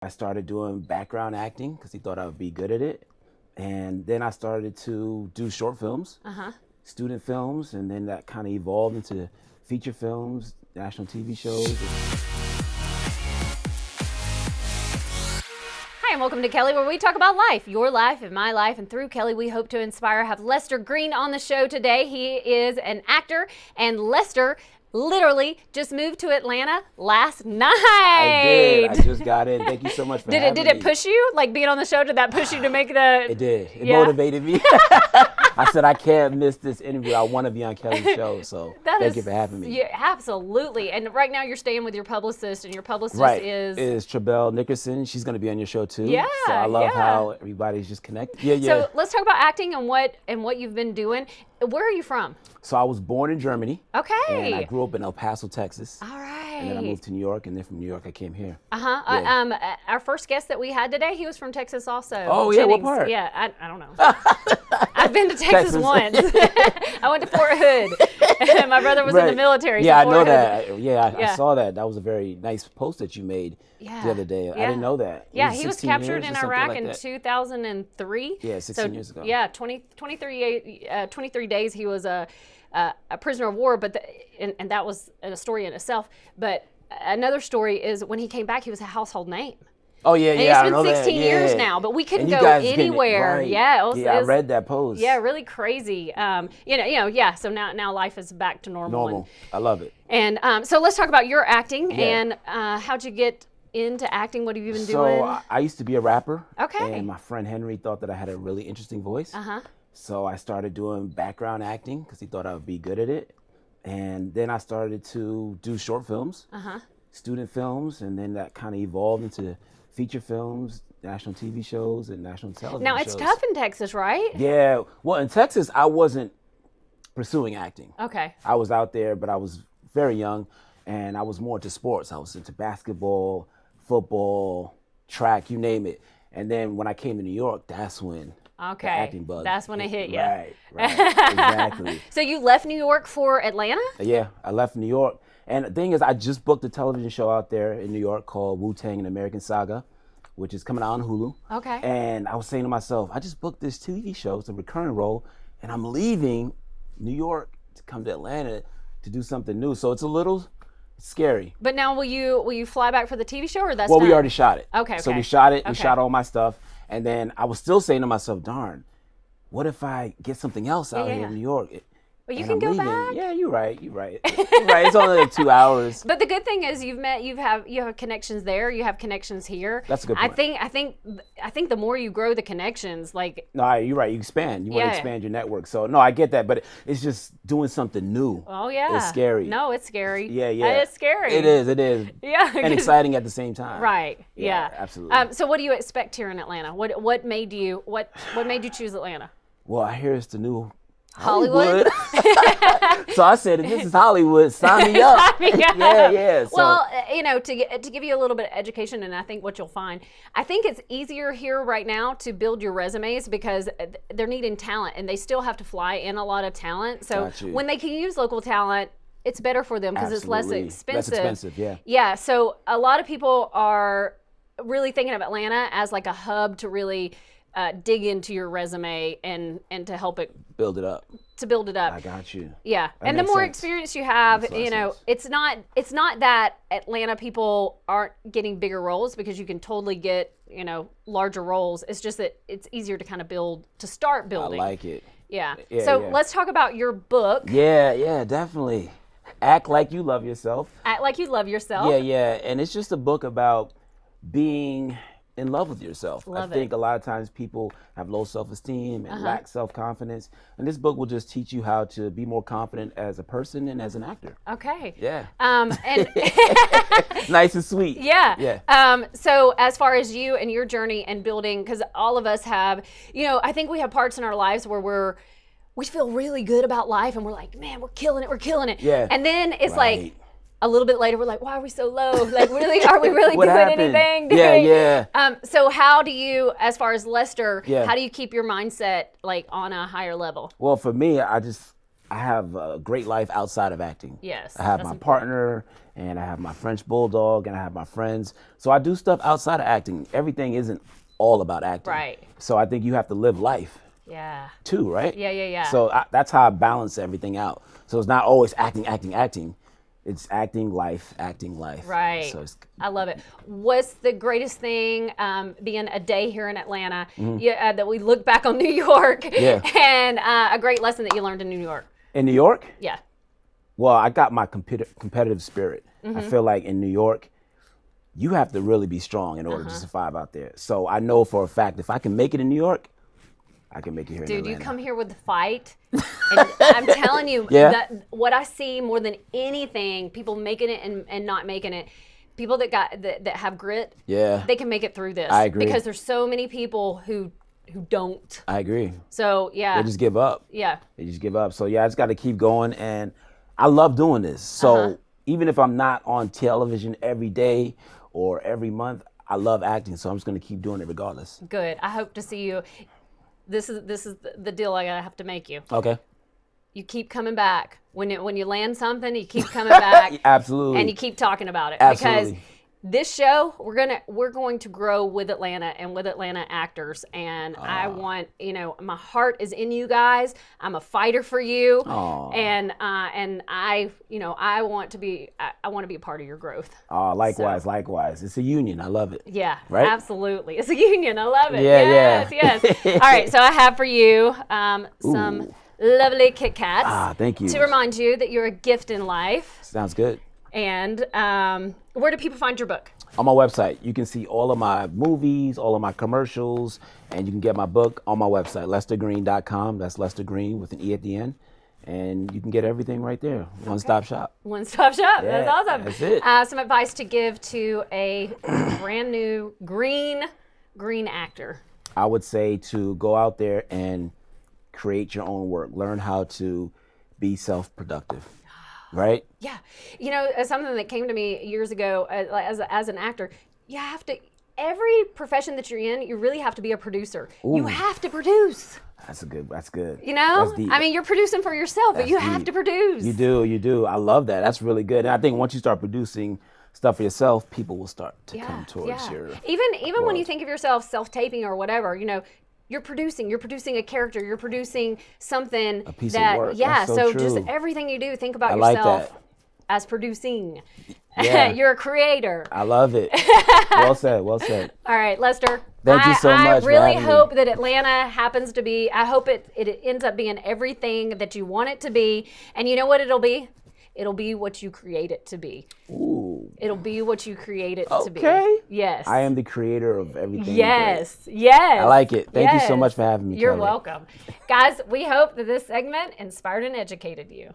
I started doing background acting because he thought I would be good at it. And then I started to do short films, student films, and then that kind of evolved into feature films, national TV shows. Hi, and welcome to Kelly, where we talk about life, your life and my life. And through Kelly, we hope to inspire. I have Lester Green on the show today. He is an actor, and Lester literally just moved to Atlanta last night. I did. I just got in. Thank you so much for having me. Did it push you? Like being on the show, did that push you to make the... It did. It motivated me. I said, I can't miss this interview. I want to be on Kelly's show. So thank you for having me. Yeah, absolutely. And right now you're staying with your publicist, and your publicist is Trebell Nickerson. She's going to be on your show too. Yeah. So I love how everybody's just connected. Yeah. So let's talk about acting and what you've been doing. Where are you from? So I was born in Germany. Okay. And I grew up in El Paso, Texas. All right. And then I moved to New York, and then from New York I came here. Yeah. Our first guest that we had today, he was from Texas also. Oh, yeah, what part? Yeah, I don't know. I've been to Texas once. I went to Fort Hood. My brother was in the military. Yeah, so I know Fort that. Hood. I saw that. That was a very nice post that you made the other day. I didn't know that. Yeah, he was captured in Iraq in 2003. Yeah, 16 years ago. Yeah, 23 days he was a prisoner of war, and that was a story in itself. But another story is when he came back, he was a household name. Oh yeah, and yeah. It's been 16 years now, but we couldn't go anywhere. Right. Yeah, I read that post. Yeah, really crazy. So now life is back to normal. I love it. And so let's talk about your acting and how'd you get into acting? What have you been doing? So I used to be a rapper. Okay. And my friend Henry thought that I had a really interesting voice. So I started doing background acting because he thought I would be good at it. And then I started to do short films, student films, and then that kind of evolved into feature films, national TV shows, and national television shows. Now, it's tough in Texas, right? Yeah. Well, in Texas, I wasn't pursuing acting. Okay. I was out there, but I was very young, and I was more into sports. I was into basketball, football, track, you name it. And then when I came to New York, that's when the acting bug. That's when it hit you. Right, exactly. So you left New York for Atlanta? Yeah, I left New York. And the thing is, I just booked a television show out there in New York called Wu-Tang: An American Saga, which is coming out on Hulu. Okay. And I was saying to myself, I just booked this TV show. It's a recurring role, and I'm leaving New York to come to Atlanta to do something new. So it's a little scary. But now will you fly back for the TV show, or that's we already shot it. Okay. So we shot it. We shot all my stuff. And then I was still saying to myself, darn, what if I get something else out here in New York? Well, you can go back. Yeah, you're right. It's only like 2 hours. But the good thing is you have connections there. You have connections here. That's a good point. I think the more you grow the connections, like. No, you're right. You expand. You want to expand your network. So no, I get that. But it's just doing something new. Oh yeah. It's scary. No, it's scary. Yeah. It's scary. It is. Yeah. And exciting at the same time. Right. Yeah. Absolutely. So what do you expect here in Atlanta? What made you choose Atlanta? Well, I hear it's the new Hollywood. So I said, if this is Hollywood, sign me up. Yeah. So. Well, to give you a little bit of education, and I think what you'll find, I think it's easier here right now to build your resumes because they're needing talent, and they still have to fly in a lot of talent. So when they can use local talent, it's better for them because it's less expensive. Less expensive, yeah. Yeah. So a lot of people are really thinking of Atlanta as like a hub to really dig into your resume and to help it build it up. I got you. Yeah, and the more experience you have, it's not that Atlanta people aren't getting bigger roles because you can totally get larger roles. It's just that it's easier to kind of start building. I like it. Yeah. So let's talk about your book. Yeah, definitely. Act Like You Love Yourself. Act Like You Love Yourself. Yeah, and it's just a book about being in love with yourself. I think a lot of times people have low self-esteem and lack self-confidence, and this book will just teach you how to be more confident as a person and as an actor. Okay. Yeah. And nice and sweet. Yeah. So as far as you and your journey and building, because all of us have, I think we have parts in our lives where we feel really good about life and we're like, man, we're killing it. Yeah. And then it's like a little bit later, we're like, why are we so low? Like, really, are we really doing anything? Yeah. So how do you, as far as Lester, how do you keep your mindset like on a higher level? Well, for me, I have a great life outside of acting. Yes, I have that's my important. partner, and I have my French bulldog, and I have my friends. So I do stuff outside of acting. Everything isn't all about acting. Right. So I think you have to live life Yeah. too, right? Yeah. So that's how I balance everything out. So it's not always acting. It's acting life. Right. So I love it. What's the greatest thing being a day here in Atlanta that we look back on New York and a great lesson that you learned in New York? in New York, Yeah. well, I got my competitive spirit. I feel like in New York, you have to really be strong in order to survive out there. So I know for a fact if I can make it in New York, I can make it here in Dude, Atlanta. you come here with the fight. And I'm telling you, that what I see more than anything, people making it and not making it, people that have grit, they can make it through this. I agree. Because there's so many people who don't. I agree. So, yeah. They just give up. Yeah. They just give up. So yeah, I just got to keep going, and I love doing this. So even if I'm not on television every day or every month, I love acting. So I'm just going to keep doing it regardless. Good. I hope to see you. This is the deal I have to make you. Okay. You keep coming back. When you land something, you keep coming back. Absolutely. And you keep talking about it. Absolutely. Because this show, we're going to grow with Atlanta and with Atlanta actors. And I want, my heart is in you guys. I'm a fighter for you. And I want to be a part of your growth. Likewise. It's a union. I love it. Yeah, right? Absolutely. It's a union. I love it. Yeah, yes. All right, so I have for you some lovely Kit Kats. Thank you. To remind you that you're a gift in life. Sounds good. And where do people find your book? On my website. You can see all of my movies, all of my commercials, and you can get my book on my website, lestergreen.com. That's Lester Green with an E at the end. And you can get everything right there. One-stop shop. One-stop shop. Yeah, That's awesome. That's it. Some advice to give to a brand new green actor. I would say to go out there and create your own work. Learn how to be self-productive. Right? Yeah. Something that came to me years ago as an actor, you have to, every profession that you're in, you really have to be a producer. Ooh. You have to produce. That's good. That's I mean, you're producing for yourself, but you have to produce. You do. I love that. That's really good. And I think once you start producing stuff for yourself, people will start to come towards your Even when you think of yourself self-taping or whatever, you're producing a character, you're producing something a piece of work. Yeah, That's so true. Just everything you do, think about like yourself that. as producing. Yeah. You're a creator. I love it. Well said. All right, Lester. Thank you so much. I really for hope that Atlanta happens to be, I hope it ends up being everything that you want it to be. And you know what it'll be? It'll be what you create it to be. Ooh. It'll be what you create it to be. Okay. Yes. I am the creator of everything. Yes. I like it. Thank you so much for having me. You're Kelly. welcome. Guys, we hope that this segment inspired and educated you.